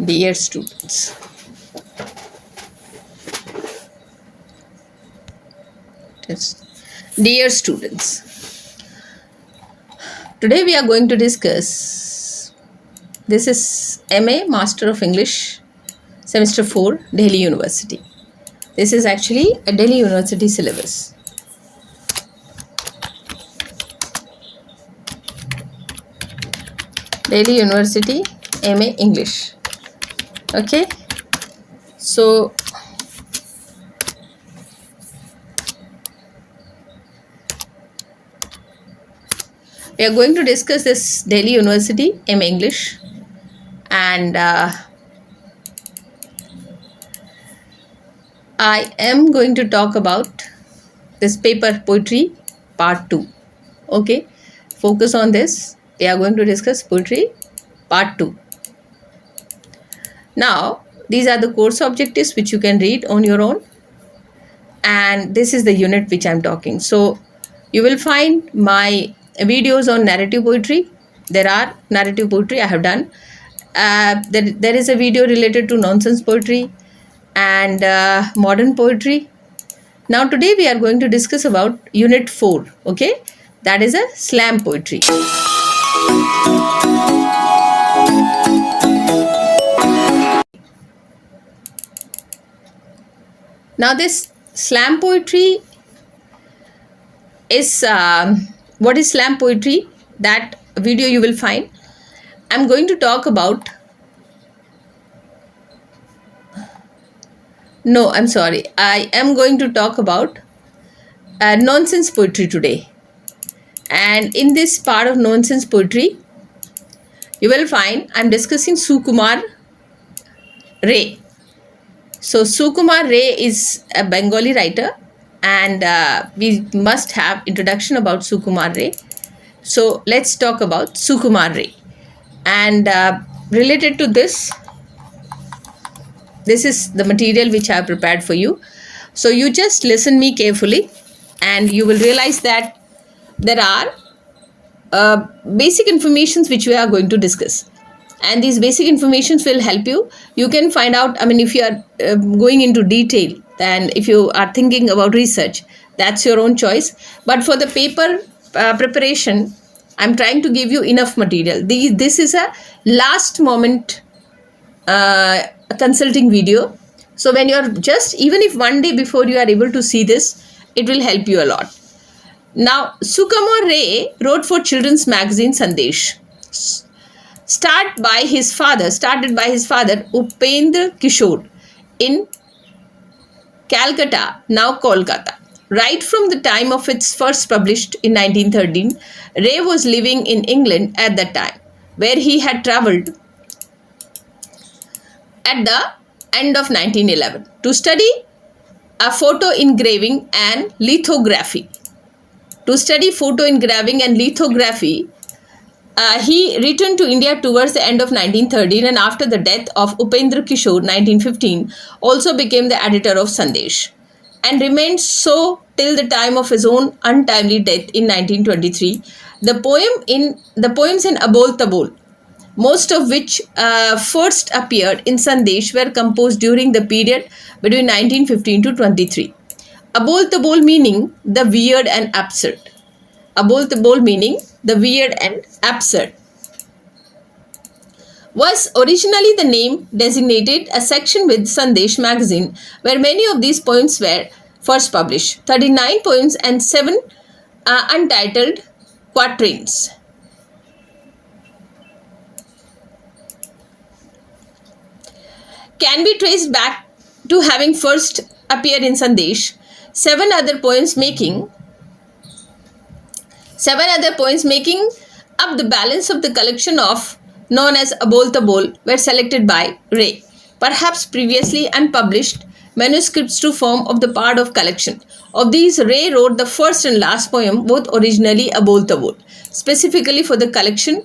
Dear students, dear students, today we are going to discuss, this is MA Master of English Semester 4, Delhi University. This is actually a Delhi University syllabus. Delhi University MA English. Okay, so we are going to discuss this Delhi University MA English, and I am going to talk about this paper poetry part 2. Okay, focus on this. We are going to discuss poetry part 2. Now, these are the course objectives which you can read on your own, and this is the unit which I am talking. So, you will find my videos on narrative poetry. There are narrative poetry I have done. There is a video related to nonsense poetry and modern poetry. Now, today we are going to discuss about unit 4. Okay, that is a slam poetry. Now, this slam poetry is what is slam poetry? That video you will find. I'm going to talk about. No, I'm sorry. I am going to talk about nonsense poetry today. And in this part of nonsense poetry, you will find I'm discussing Sukumarray. So Sukumarray is a Bengali writer, and we must have introduction about Sukumarray. So let's talk about Sukumarray. And related to this, this is the material which I have prepared for you. So you just listen me carefully, and you will realize that there are basic informations which we are going to discuss. And these basic informations will help you. You can find out, if you are going into detail, then if you are thinking about research, that's your own choice. But for the paper preparation, I'm trying to give you enough material. This is a last moment consulting video. So when you are even if one day before you are able to see this, it will help you a lot. Now, Sukumarray wrote for children's magazine Sandesh. Started by his father, Upendra Kishore, in Calcutta, now Kolkata. Right from the time of its first published in 1913, Ray was living in England at that time, where he had travelled at the end of 1911 to study a photo engraving and lithography. He returned to India towards the end of 1913, and after the death of Upendra Kishore, 1915, also became the editor of Sandesh, and remained so till the time of his own untimely death in 1923. The poems in Abol Tabol, most of which first appeared in Sandesh, were composed during the period between 1915 to 23. Abol Tabol meaning the weird and absurd. Abol Tabol meaning the weird and absurd was originally the name designated a section with Sandesh magazine, where many of these poems were first published. 39 poems and 7 untitled quatrains. Can be traced back to having first appeared in Sandesh. 7 other poems making up the balance of the collection of known as Abol Tabol were selected by Ray, perhaps previously unpublished manuscripts to form of the part of collection. Of these, Ray wrote the first and last poem, both originally Abol Tabol, specifically for the collection,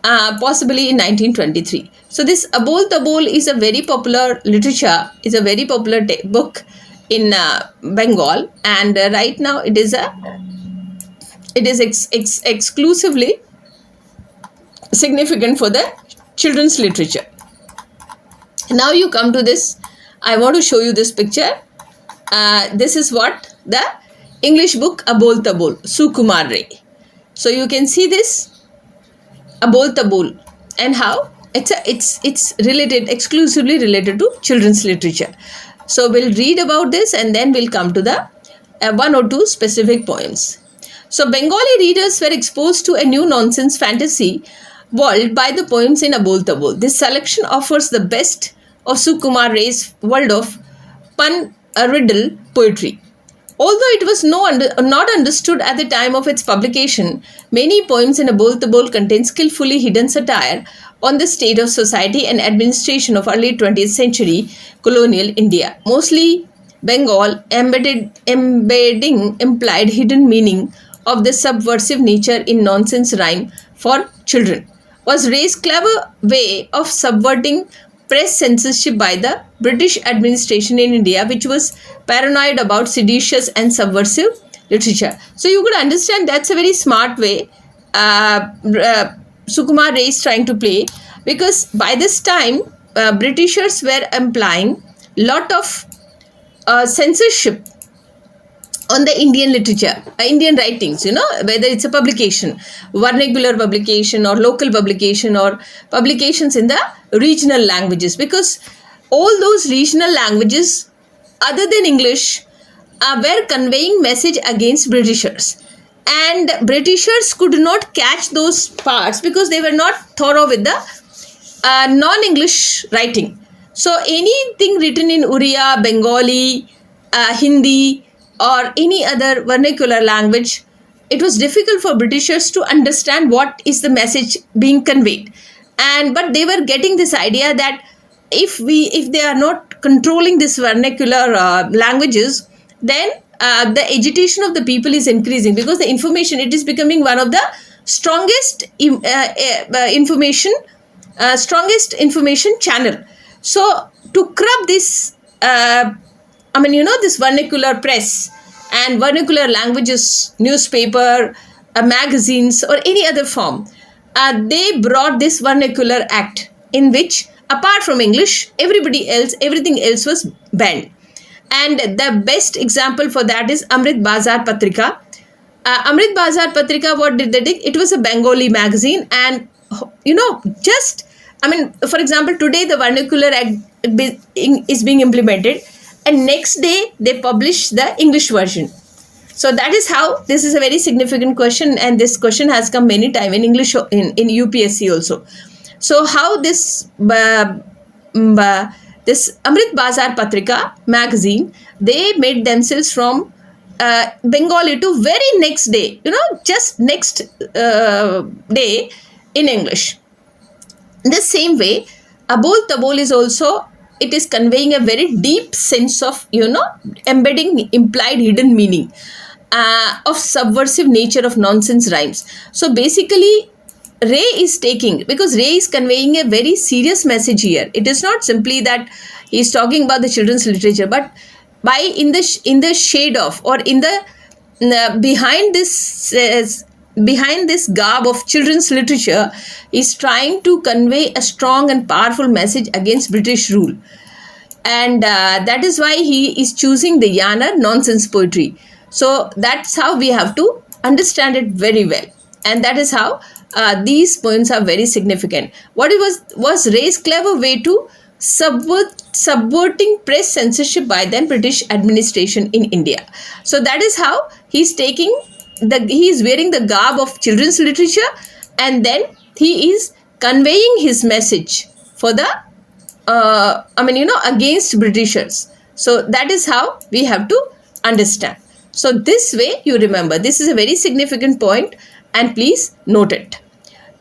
possibly in 1923. So this Abol Tabol is a very popular literature, is a very popular book in Bengal, and right now it is exclusively significant for the children's literature. Now you come to this. I want to show you this picture. This is what the English book Abol Tabol, Sukumarray. So you can see this Abol Tabol, and how it's related, exclusively related to children's literature. So we'll read about this and then we'll come to the one or two specific poems. So Bengali readers were exposed to a new nonsense fantasy world by the poems in Abol Tabol. This selection offers the best of Sukumarray's world of pun riddle poetry. Although it was not understood at the time of its publication, many poems in Abol Tabol contain skillfully hidden satire on the state of society and administration of early 20th century colonial India. Mostly Bengal, embedding implied hidden meaning of the subversive nature in nonsense rhyme for children, was Ray's clever way of subverting press censorship by the British administration in India, which was paranoid about seditious and subversive literature. So you could understand that's a very smart way Sukumarray is trying to play, because by this time Britishers were implying lot of censorship on the Indian literature, Indian writings, whether it's a publication, vernacular publication or local publication or publications in the regional languages, because all those regional languages other than English were conveying message against Britishers, and Britishers could not catch those parts because they were not thorough with the non-English writing. So anything written in Uriya, Bengali, Hindi or any other vernacular language, it was difficult for Britishers to understand what is the message being conveyed. But they were getting this idea that if they are not controlling this vernacular languages, then the agitation of the people is increasing, because the information, it is becoming one of the strongest information channel. So to curb this this vernacular press and vernacular languages, newspaper, magazines or any other form, they brought this vernacular act in which, apart from English, everything else was banned. And the best example for that is Amrit Bazar Patrika. Amrit Bazar Patrika, what did they do? It was a Bengali magazine, and for example, today the vernacular act is being implemented, and next day they publish the English version. So that is how, this is a very significant question, and this question has come many times in English, in UPSC also. So how this Amrit Bazar Patrika magazine, they made themselves from Bengali to very next day, just next day in English. In the same way, Abol Tabol is also, it is conveying a very deep sense of, embedding implied hidden meaning of subversive nature of nonsense rhymes. So basically, Ray is conveying a very serious message here. It is not simply that he is talking about the children's literature, but in the shade of, or in the behind this garb of children's literature, is trying to convey a strong and powerful message against British rule. And that is why he is choosing the Yanar nonsense poetry. So that's how we have to understand it very well. And that is how these poems are very significant. What it was Ray's clever way to subverting press censorship by then British administration in India. So that is how he is wearing the garb of children's literature, and then he is conveying his message for the against Britishers. So that is how we have to understand. So this way, you remember, this is a very significant point, and please note it.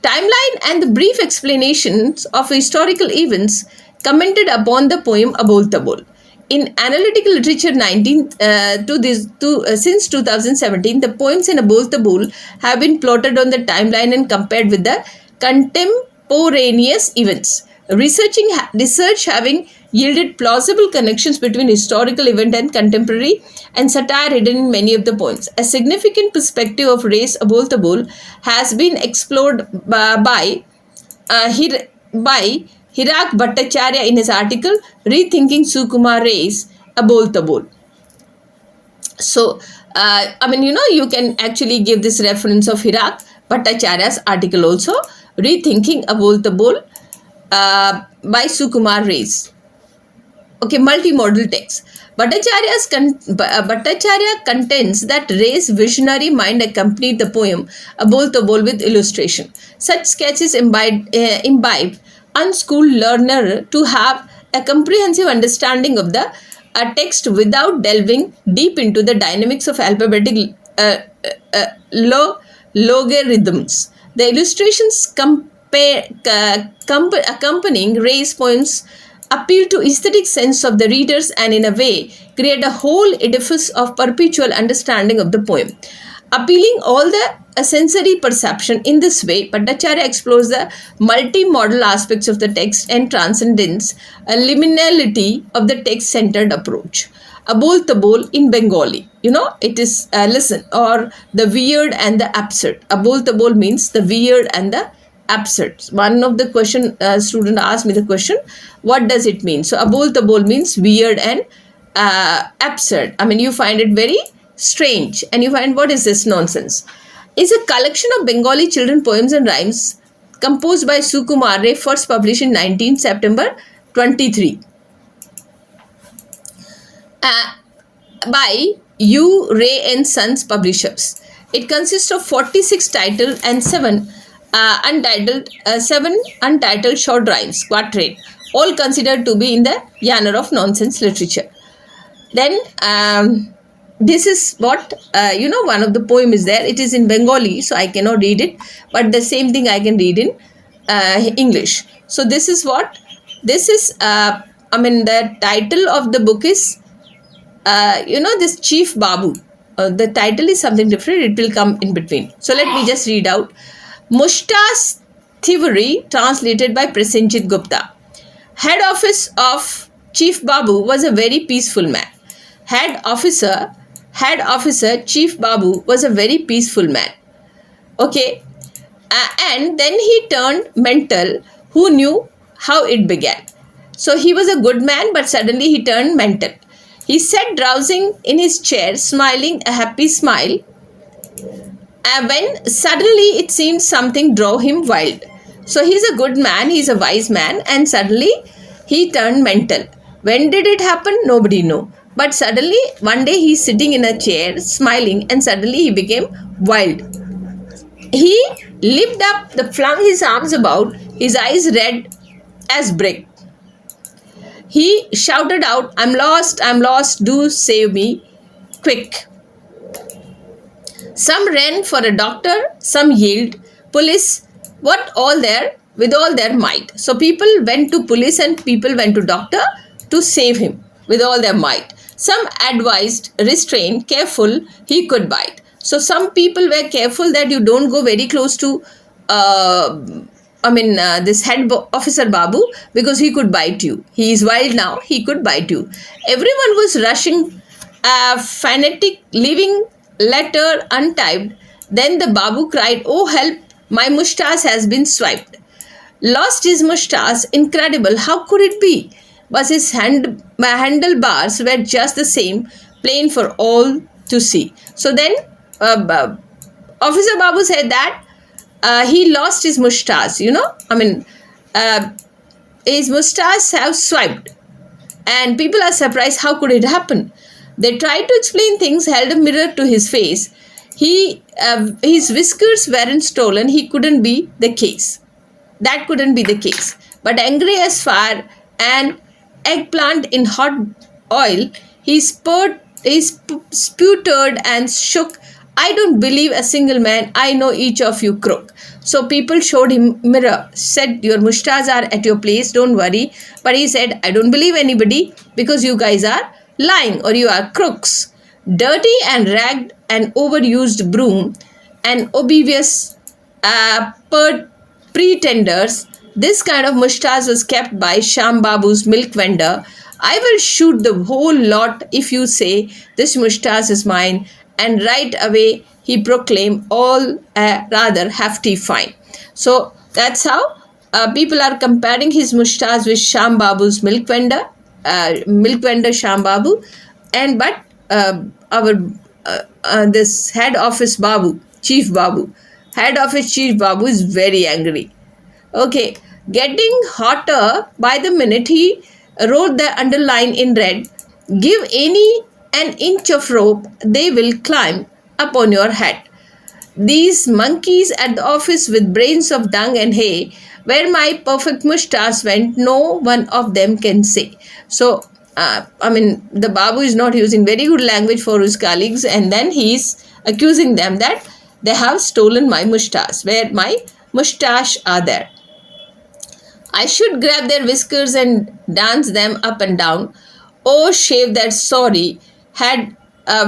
Timeline and the brief explanations of historical events commented upon the poem Abol Tabol. In analytical literature since 2017, the poems in Abol Tabol have been plotted on the timeline and compared with the contemporaneous events. Research having yielded plausible connections between historical event and contemporary and satire hidden in many of the poems. A significant perspective of Ray's Abol Tabol has been explored by Hirak Bhattacharya in his article Rethinking Sukumarray's Abol Tabol. So, you can actually give this reference of Hirak Bhattacharya's article also, Rethinking Abol Tabol by Sukumarray. Okay, multimodal text. Bhattacharya contends that Ray's visionary mind accompanied the poem Abol Tabol with illustration. Such sketches imbibe unschooled learner to have a comprehensive understanding of the text without delving deep into the dynamics of alphabetic logarithms. The illustrations accompanying Ray's poems appeal to aesthetic sense of the readers and in a way create a whole edifice of perpetual understanding of the poem. Appealing all the sensory perception in this way, Bhattacharya explores the multi-modal aspects of the text and transcends a liminality of the text-centered approach. Abol Tabol in Bengali, it is listen, or the weird and the absurd. Abol Tabol means the weird and the absurd. One of the question student asked me the question, what does it mean? So Abol Tabol means weird and absurd. You find it very strange and you find what is this nonsense. Is a collection of Bengali children poems and rhymes composed by Sukumarray, first published in 19 September 23 by U. Ray and Sons Publishers. It consists of 46 titled and 7 untitled short rhymes, quatrain, all considered to be in the genre of nonsense literature. Then this is what one of the poem is there. It is in Bengali, so I cannot read it, but the same thing I can read in English. So this is what this is. The title of the book is this Chief Babu. The title is something different. It will come in between. So let me just read out. Mushta's Theory, translated by Prasenjit Gupta. Head office of Chief Babu was a very peaceful man. Head officer Chief Babu was a very peaceful man. Okay. And then he turned mental. Who knew how it began? So he was a good man, but suddenly he turned mental. He sat drowsing in his chair, smiling a happy smile. When suddenly it seemed something drove him wild. So he's a good man, he's a wise man, and suddenly he turned mental. When did it happen? Nobody knows. But suddenly one day he's sitting in a chair, smiling, and suddenly he became wild. He leaped up, flung his arms about, his eyes red as brick. He shouted out, I'm lost, do save me, quick. Some ran for a doctor, some yelled, police, with all their might. So people went to police and people went to doctor to save him with all their might. Some advised, restrain, careful, he could bite. So some people were careful that you don't go very close to this head officer Babu, because he could bite you. He is wild now, he could bite you. Everyone was rushing, fanatic, leaving letter untyped. Then the Babu cried, oh help, my moustache has been swiped. Lost his moustache, incredible, how could it be? Was his handlebars were just the same, plain for all to see. So then Officer Babu said that he lost his moustache, his moustache have swiped. And people are surprised, how could it happen? They tried to explain things, held a mirror to his face. His whiskers weren't stolen, he couldn't be the case. That couldn't be the case. But angry as fire, an eggplant in hot oil, he sputtered and shook. I don't believe a single man, I know each of you crook. So people showed him mirror, said your moustaches are at your place, don't worry. But he said, I don't believe anybody because you guys are lying or you are crooks. Dirty and ragged and overused broom and oblivious pretenders. This kind of moustache was kept by Sham Babu's milk vendor. I will shoot the whole lot if you say this moustache is mine. And right away he proclaimed all a rather hefty fine. So that's how People are comparing his mustache with Sham Babu's milk vendor Sham Babu, and but our this head office Babu, Chief Babu, head office Chief Babu is very angry. Okay, getting hotter by the minute, he wrote the underline in red: "Give any an inch of rope, they will climb upon your head. These monkeys at the office with brains of dung and hay, where my perfect moustache went, no one of them can say." So, the Babu is not using very good language for his colleagues, and then he is accusing them that they have stolen my moustache, where my moustache are there. "I should grab their whiskers and dance them up and down. Oh, shave their sorry head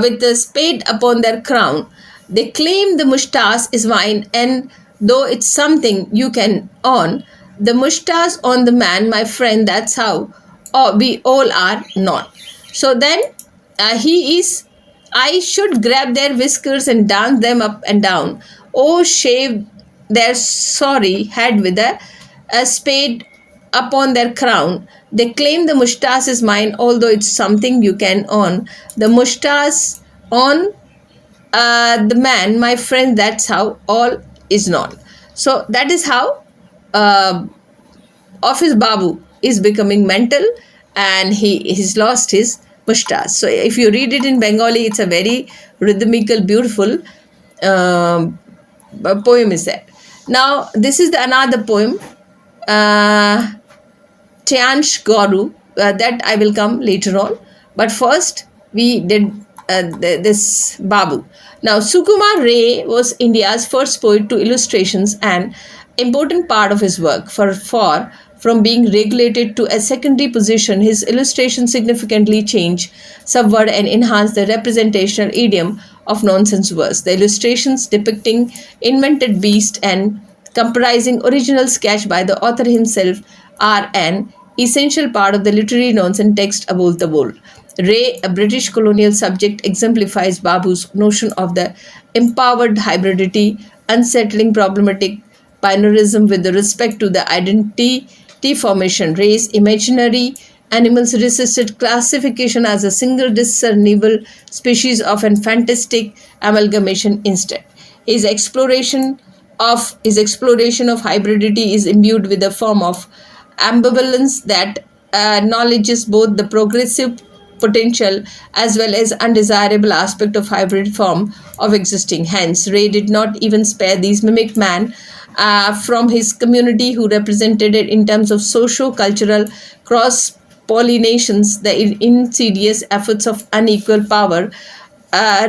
with a spade upon their crown. They claim the moustache is mine, and though it's something you can own, the moustache on the man, my friend, that's how we all are not." So then he is, "I should grab their whiskers and dance them up and down. Oh, shave their sorry head with a spade upon their crown. They claim the moustache is mine, although it's something you can own. The moustache on the man, my friend, that's how all is not." So that is how uh, Office Babu is becoming mental, and he's lost his moustache. So if you read it in Bengali, it's a very rhythmical, beautiful poem is there. Now this is another poem, Tiansh Goru, that I will come later on. But first, we did this Babu. Now, Sukumarray was India's first poet to illustrations, an important part of his work. From being regulated to a secondary position, his illustrations significantly change, subvert, and enhance the representational idiom of nonsense verse. The illustrations depicting invented beast and comprising original sketch by the author himself are an essential part of the literary nonsense text Abol Tabol. Ray, a British colonial subject, exemplifies Babu's notion of the empowered hybridity, unsettling problematic binarism with respect to the identity formation. Ray's imaginary animals resisted classification as a single discernible species of an fantastic amalgamation instead. His exploration of hybridity is imbued with a form of ambivalence that acknowledges both the progressive potential as well as undesirable aspect of hybrid form of existing. Hence, Ray did not even spare these mimic man from his community who represented it in terms of socio-cultural cross-pollinations, the insidious efforts of unequal power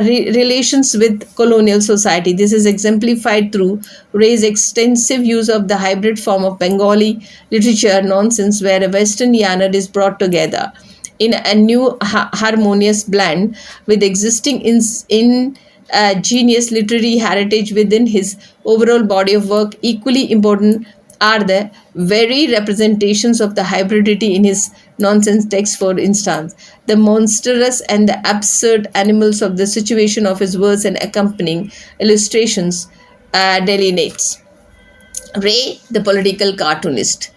relations with colonial society. This is exemplified through Ray's extensive use of the hybrid form of Bengali literature nonsense, where a Western genre is brought together in a new harmonious blend with existing ingenious literary heritage within his overall body of work. Equally important are the very representations of the hybridity in his nonsense text. For instance, the monstrous and the absurd animals of the situation of his verse and accompanying illustrations delineates Ray, the political cartoonist.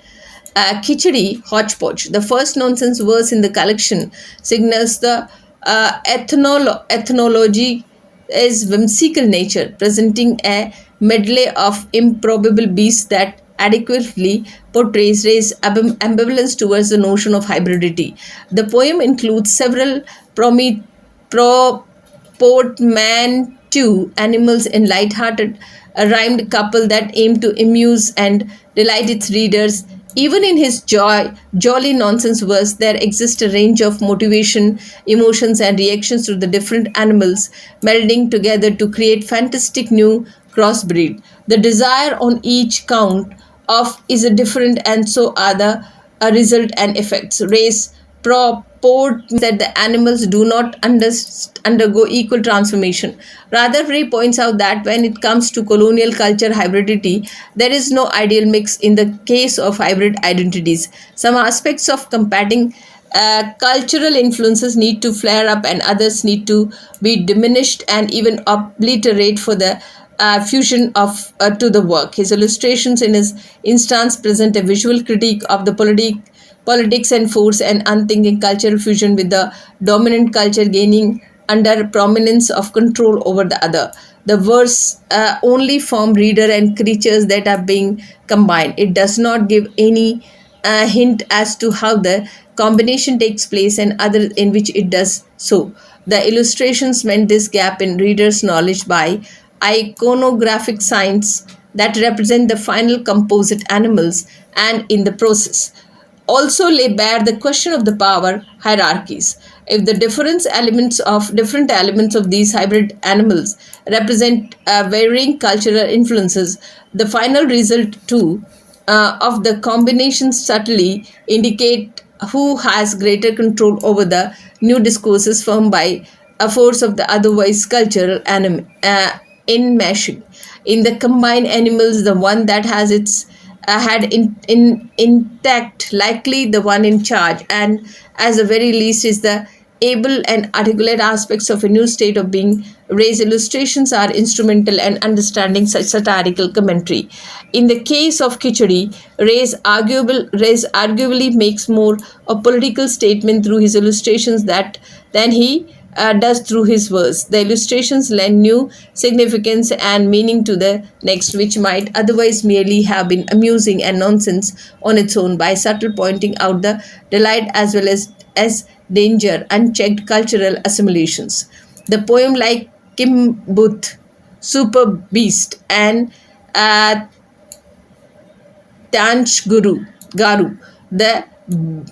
Khichdi Hodgepodge, the first nonsense verse in the collection, signals the ethnology is whimsical nature, presenting a medley of improbable beasts that adequately portrays Ray's ambivalence towards the notion of hybridity. The poem includes several portmanteau animals in light-hearted, rhymed couple that aim to amuse and delight its readers. Even in his jolly nonsense verse, there exists a range of motivation, emotions, and reactions to the different animals, melding together to create fantastic new crossbreed. The desire on each count of is a different, and so are the result and effects. Race purport that the animals do not undergo equal transformation. Rather, Ray points out that when it comes to colonial culture hybridity, there is no ideal mix in the case of hybrid identities. Some aspects of combating cultural influences need to flare up, and others need to be diminished and even obliterate for the fusion of to the work. His illustrations in his instance present a visual critique of the politics and force and unthinking cultural fusion, with the dominant culture gaining under prominence of control over the other. The verse only form reader and creatures that are being combined. It does not give any hint as to how the combination takes place and other in which it does so. The illustrations meant this gap in readers' knowledge by iconographic signs that represent the final composite animals, and in the process also lay bare the question of the power hierarchies. If the different elements of these hybrid animals represent varying cultural influences, the final result too of the combinations subtly indicate who has greater control over the new discourses formed by a force of the otherwise cultural enmeshing. In the combined animals, the one that has its had in intact, likely the one in charge, and as the very least is the able and articulate aspects of a new state of being. Ray's illustrations are instrumental in understanding such satirical commentary. In the case of Khichdi, Ray's arguably makes more a political statement through his illustrations than he does through his verse. The illustrations lend new significance and meaning to the next, which might otherwise merely have been amusing and nonsense on its own, by subtle pointing out the delight as well as danger unchecked cultural assimilations. The poem like Kimbut, Super Beast, and uh, Garu, the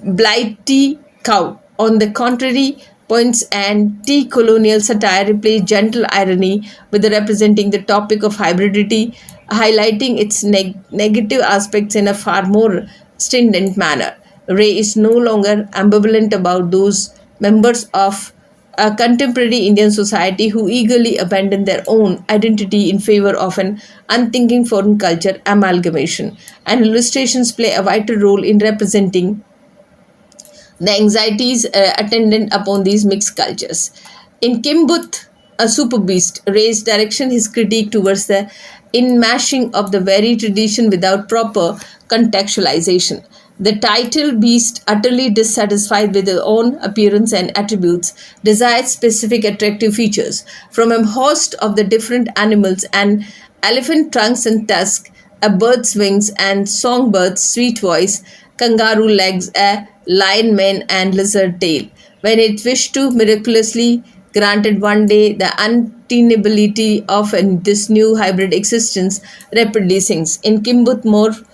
blighty cow, on the contrary, points and colonial satire replace gentle irony with the representing the topic of hybridity, highlighting its negative aspects in a far more stringent manner. Ray is no longer ambivalent about those members of a contemporary Indian society who eagerly abandon their own identity in favor of an unthinking foreign culture amalgamation. And illustrations play a vital role in representing the anxieties attendant upon these mixed cultures. In Kimbut, a super beast, Ray's direction his critique towards the inmashing of the very tradition without proper contextualization. The title beast, utterly dissatisfied with his own appearance and attributes, desires specific attractive features from a host of the different animals: an elephant trunks and tusks, a bird's wings and songbird's sweet voice, kangaroo legs, a lion mane and lizard tail. When it wished to miraculously granted one day the untenability of this new hybrid existence, rapidly sinks. In Kimbut morphs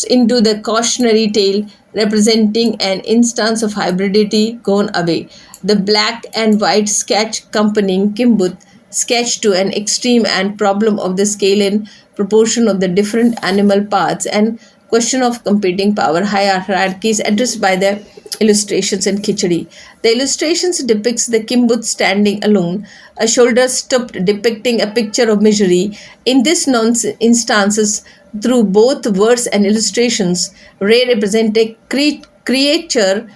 into the cautionary tale representing an instance of hybridity gone away. The black and white sketch accompanying Kimbut sketch to an extreme and problem of the scale and proportion of the different animal parts and question of competing power hierarchies addressed by the illustrations in Khichdi. The illustrations depicts the Kimbut standing alone, a shoulder stooped, depicting a picture of misery. In this instances, through both verse and illustrations, Ray represents a creature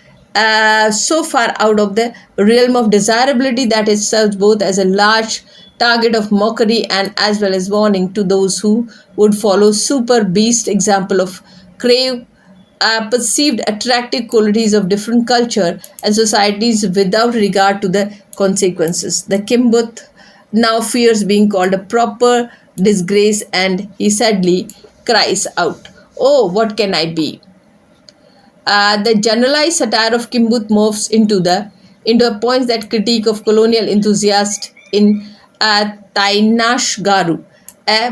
so far out of the realm of desirability that it serves both as a large target of mockery and as well as warning to those who would follow super beast example of crave perceived attractive qualities of different culture and societies without regard to the consequences. The Kimbut now fears being called a proper disgrace, and he sadly cries out, "Oh, what can I be?" The generalized satire of Kimbut morphs into a point that critique of colonial enthusiast in Tainash Garu, a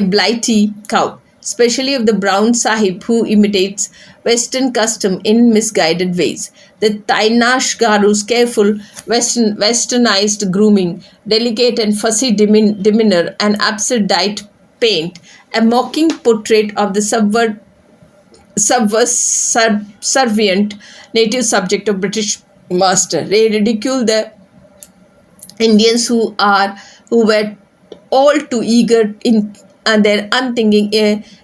blighty cow, especially of the brown sahib who imitates Western custom in misguided ways. The Tainash Garu's careful westernized grooming, delicate and fussy demeanor, and absurd diet paint a mocking portrait of the subservient native subject of British master. They ridicule the Indians who were all too eager in their unthinking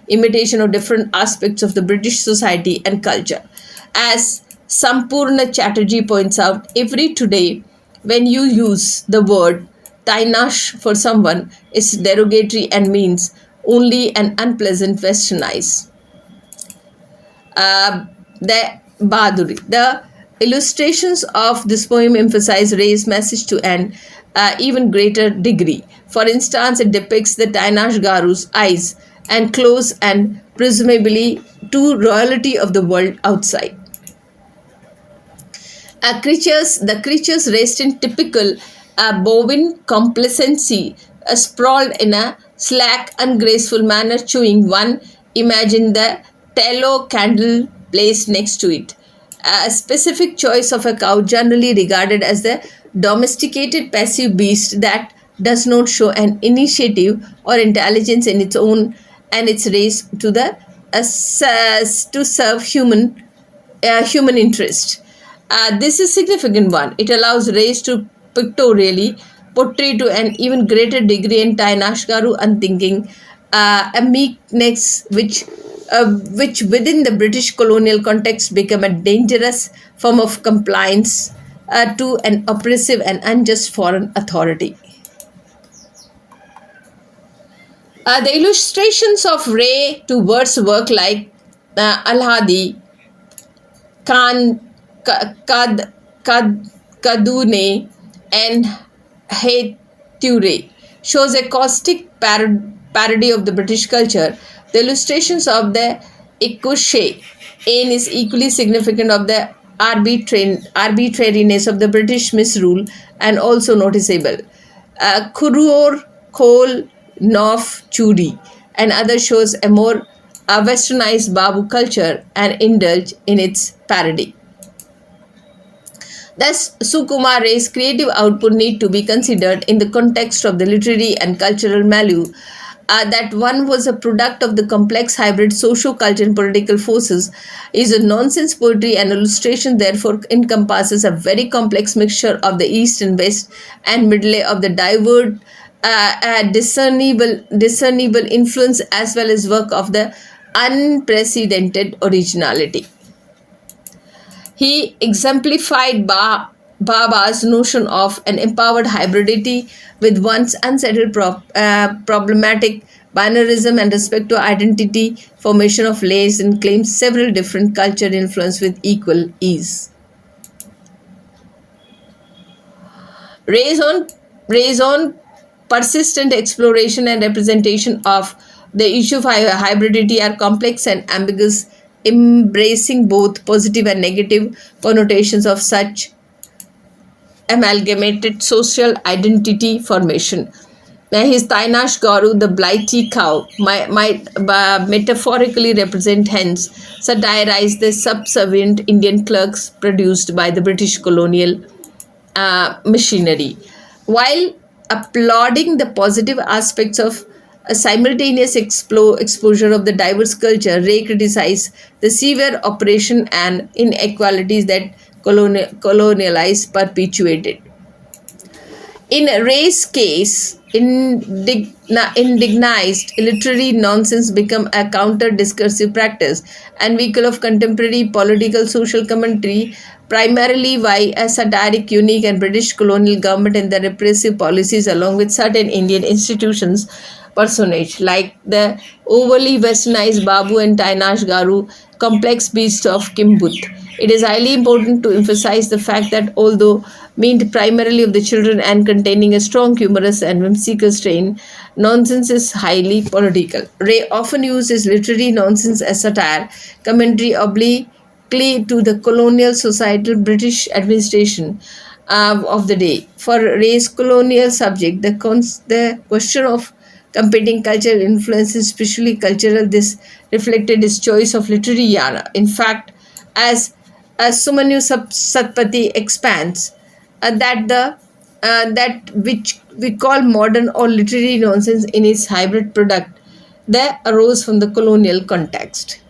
imitation of different aspects of the British society and culture. As Sampurna Chatterjee points out, every today when you use the word Tainash for someone is derogatory and means only an unpleasant westernized. The Baduri. The illustrations of this poem emphasize Ray's message to an even greater degree. For instance, it depicts the Tainash Garu's eyes and close and presumably to royalty of the world outside. The creatures raised in typical bovine complacency, sprawled in a slack, ungraceful manner, chewing one. Imagine the tallow candle placed next to it. A specific choice of a cow, generally regarded as the domesticated passive beast that does not show an initiative or intelligence in its own and its race to the to serve human interest. This is significant one. It allows race to pictorially portray to an even greater degree in Tainashgaru unthinking, a meekness which within the British colonial context became a dangerous form of compliance to an oppressive and unjust foreign authority. The illustrations of Ray to Worth's work like Al-Hadi, Khan, Kadune, and Ture shows a caustic parody of the British culture. The illustrations of the Ikushe Ain is equally significant of the arbitrariness of the British misrule and also noticeable. Kurur, Khol, Nof, Churi, and other shows a more westernized Babu culture and indulge in its parody. Thus, Sukumarray's creative output need to be considered in the context of the literary and cultural milieu. That one was a product of the complex hybrid socio-cultural and political forces is a nonsense poetry, and illustration therefore encompasses a very complex mixture of the East and West and Middle of the diverse discernible influence as well as work of the unprecedented originality. He exemplified Baba's notion of an empowered hybridity with one's unsettled problematic binarism and respect to identity formation of layers, and claims several different cultural influence with equal ease. Raison persistent exploration and representation of the issue of hybridity are complex and ambiguous, embracing both positive and negative connotations of such amalgamated social identity formation. Now, his Tainash Garu, the blighty cow, might metaphorically represent, hence, satirize the subservient Indian clerks produced by the British colonial machinery. While applauding the positive aspects of a simultaneous exposure of the diverse culture, Ray criticized the severe oppression and inequalities that colonialize perpetuated. In Ray's case, indignized literary nonsense become a counter-discursive practice and vehicle of contemporary political social commentary, primarily by a satiric, unique and British colonial government and the repressive policies along with certain Indian institutions personage like the overly westernized Babu and Tainash Garu complex beast of Kimbut. It is highly important to emphasize the fact that although meant primarily of the children and containing a strong humorous and whimsical strain, nonsense is highly political. Ray often uses literary nonsense as satire, commentary obliquely to the colonial societal British administration of the day. For Ray's colonial subject, the question of competing cultural influences, especially cultural, this reflected his choice of literary yana. In fact, as Sumanyu Satpathy expands, that which we call modern or literary nonsense in its hybrid product, that arose from the colonial context.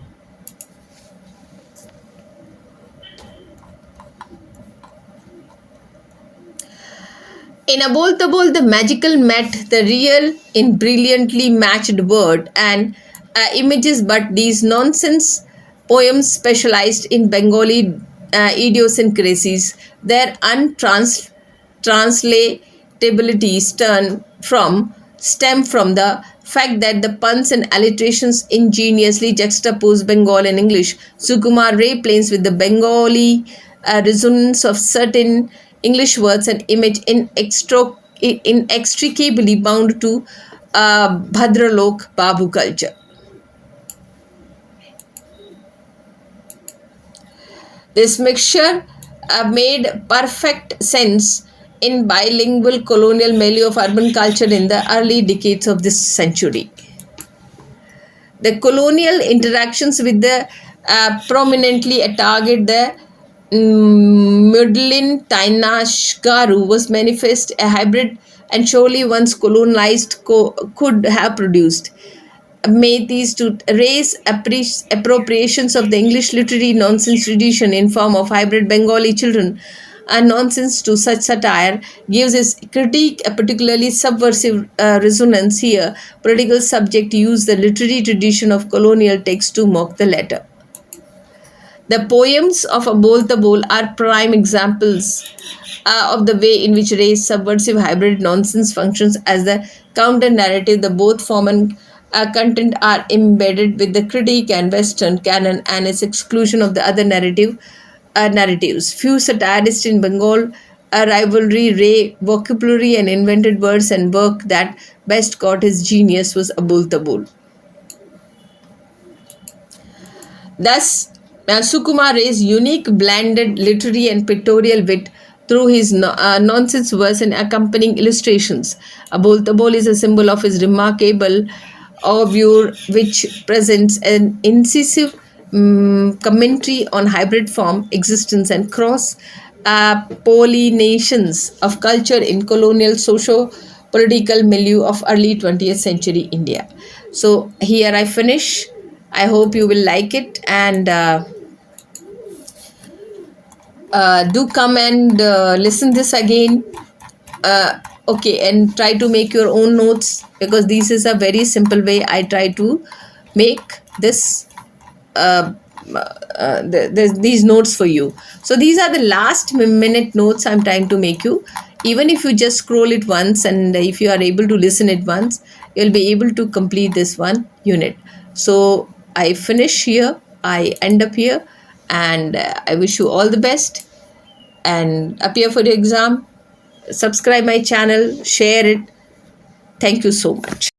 In Abol Tabol, the magical met the real in brilliantly matched word and images, but these nonsense poems specialized in Bengali idiosyncrasies. Their untranslatable readability stem from the fact that the puns and alliterations ingeniously juxtapose Bengal and English. Sukumarray plays with the Bengali resonance of certain English words and image inextricably bound to Bhadralok Babu culture. This mixture made perfect sense in bilingual colonial milieu of urban culture in the early decades of this century. The colonial interactions with the prominently target the Mudlin Tainashgaru was manifest a hybrid and surely once colonized could have produced. Made these to raise appropriations of the English literary nonsense tradition in form of hybrid Bengali children and nonsense to such satire gives his critique a particularly subversive resonance here. Political subject use the literary tradition of colonial text to mock the latter. The poems of Abol are prime examples of the way in which race subversive hybrid nonsense functions as the counter narrative. The both form and content are embedded with the critique and Western canon and its exclusion of the other narratives. Few satirists in Bengal rivalry, ray, vocabulary, and invented words and work that best caught his genius was Abol. Thus, Sukumarray's unique blended literary and pictorial wit through his nonsense verse and accompanying illustrations. Tabol is a symbol of his remarkable oeuvre, which presents an incisive commentary on hybrid form, existence, and cross pollinations of culture in colonial socio-political milieu of early 20th century India. So here I finish. I hope you will like it, and do come and listen this again. Okay, and try to make your own notes, because this is a very simple way I try to make this these notes for you. So these are the last minute notes I'm trying to make you. Even if you just scroll it once, and if you are able to listen it once, you'll be able to complete this one unit. So I finish here, I end up here, and I wish you all the best, and appear for your exam. Subscribe my channel, share it. Thank you so much.